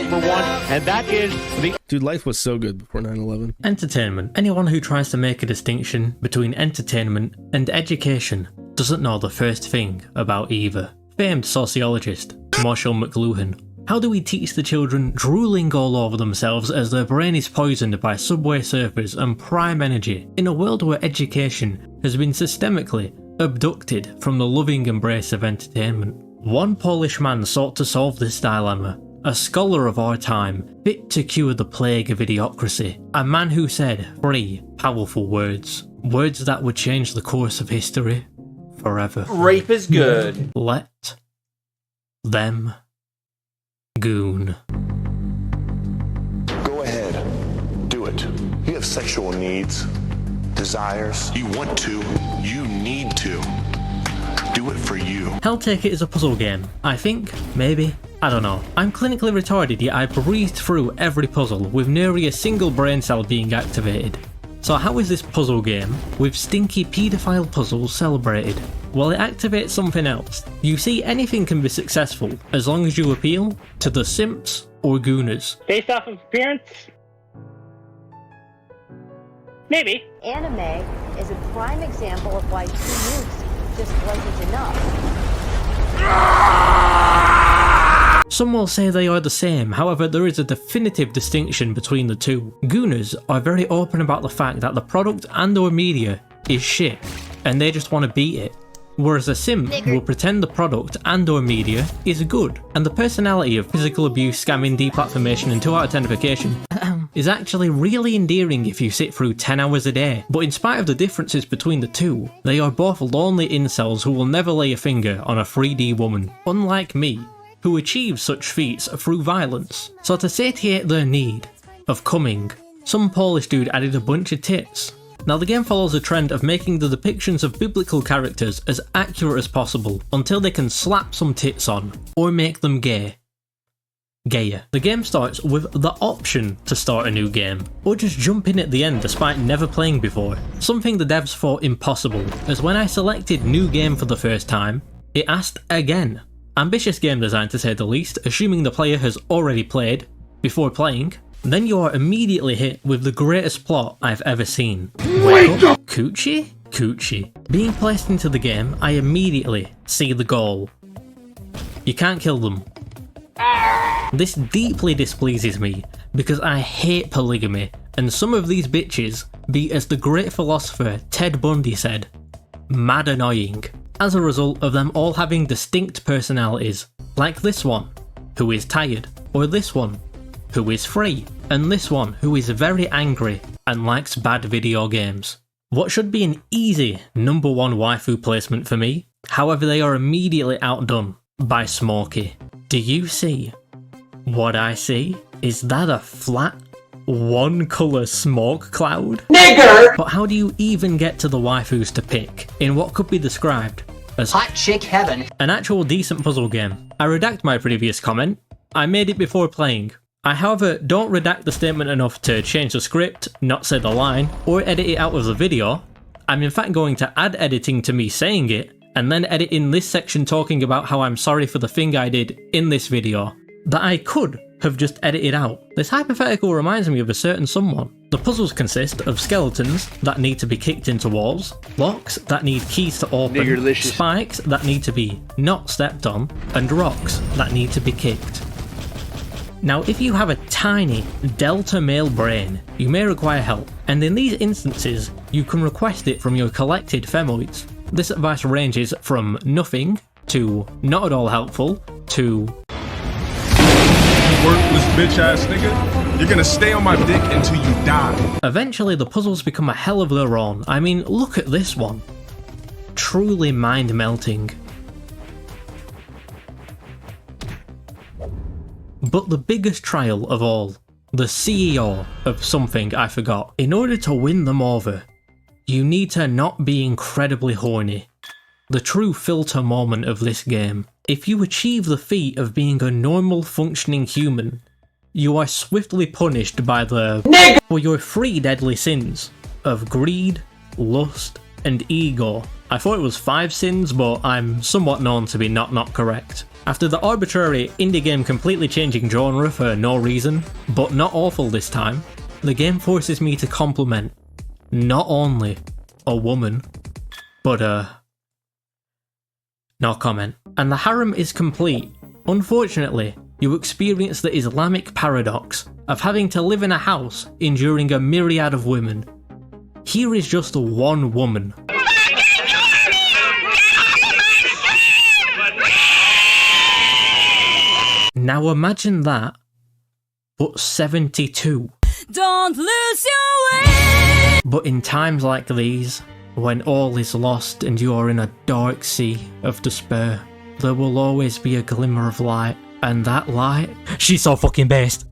number one, and that is the... Dude, life was so good before 9/11. Entertainment. Anyone who tries to make a distinction between entertainment and education doesn't know the first thing about either. Famed sociologist Marshall McLuhan. How do we teach the children drooling all over themselves as their brain is poisoned by Subway surfers and prime energy in a world where education has been systemically abducted from the loving embrace of entertainment? One Polish man sought to solve this dilemma, a scholar of our time, fit to cure the plague of idiocracy, a man who said 3 powerful words, words that would change the course of history forever. Rape is good. Let them goon. Go ahead, do it. You have sexual needs, desires. You want to, you need to. Do it for you. Helltaker is a puzzle game. I think, maybe, I don't know. I'm clinically retarded, yet I breezed through every puzzle with nary a single brain cell being activated. So how is this puzzle game, with stinky paedophile puzzles, celebrated? Well, it activates something else. You see, anything can be successful as long as you appeal to the simps or gooners. Based off of appearance? Maybe. Anime is a prime example of why 2 nukes just wasn't enough. Some will say they are the same, however there is a definitive distinction between the two. Gooners are very open about the fact that the product and or media is shit, and they just want to beat it. Whereas a simp will pretend the product and or media is good, and the personality of physical abuse, scamming, deplatformation and 2 out of 10ification is actually really endearing if you sit through 10 hours a day. But in spite of the differences between the two, they are both lonely incels who will never lay a finger on a 3D woman, unlike me, who achieves such feats through violence. So to satiate their need of coming, some Polish dude added a bunch of tits. Now the game follows a trend of making the depictions of biblical characters as accurate as possible until they can slap some tits on, or make them gayer. The game starts with the option to start a new game, or just jump in at the end despite never playing before, something the devs thought impossible, as when I selected new game for the first time, it asked again. Ambitious game design to say the least, assuming the player has already played before playing. Then you are immediately hit with the greatest plot I've ever seen. Wake up! Coochie? Coochie. Being placed into the game, I immediately see the goal. You can't kill them. This deeply displeases me, because I hate polygamy, and some of these bitches be, as the great philosopher Ted Bundy said, mad annoying. As a result of them all having distinct personalities, like this one, who is tired, or this one, who is free, and this one who is very angry and likes bad video games. What should be an easy number 1 waifu placement for me, however they are immediately outdone by Smokey. Do you see what I see? Is that a flat, 1 colour smoke cloud? Nigger! But how do you even get to the waifus to pick in what could be described as hot chick heaven? An actual decent puzzle game? I redact my previous comment. I made it before playing. I, however, don't redact the statement enough to change the script, not say the line, or edit it out of the video. I'm in fact going to add editing to me saying it, and then edit in this section talking about how I'm sorry for the thing I did in this video, that I could have just edited out. This hypothetical reminds me of a certain someone. The puzzles consist of skeletons that need to be kicked into walls, locks that need keys to open, spikes that need to be not stepped on, and rocks that need to be kicked. Now, if you have a tiny delta male brain, you may require help, and in these instances, you can request it from your collected femoids. This advice ranges from nothing, to not at all helpful, to worthless bitch ass nigga. You're gonna stay on my dick until you die. Eventually, the puzzles become a hell of their own. I mean, look at this one. Truly mind-melting. But the biggest trial of all, the CEO of something I forgot. In order to win them over, you need to not be incredibly horny. The true filter moment of this game. If you achieve the feat of being a normal functioning human, you are swiftly punished by for your 3 deadly sins of greed, lust, and ego. I thought it was 5 sins, but I'm somewhat known to be not correct. After the arbitrary indie game completely changing genre for no reason, but not awful this time, the game forces me to compliment not only a woman, but no comment. And the harem is complete. Unfortunately, you experience the Islamic paradox of having to live in a house enduring a myriad of women. Here is just one woman. Now imagine that, but 72. Don't lose your way. But in times like these, when all is lost and you are in a dark sea of despair, there will always be a glimmer of light, and that light, she's so fucking based.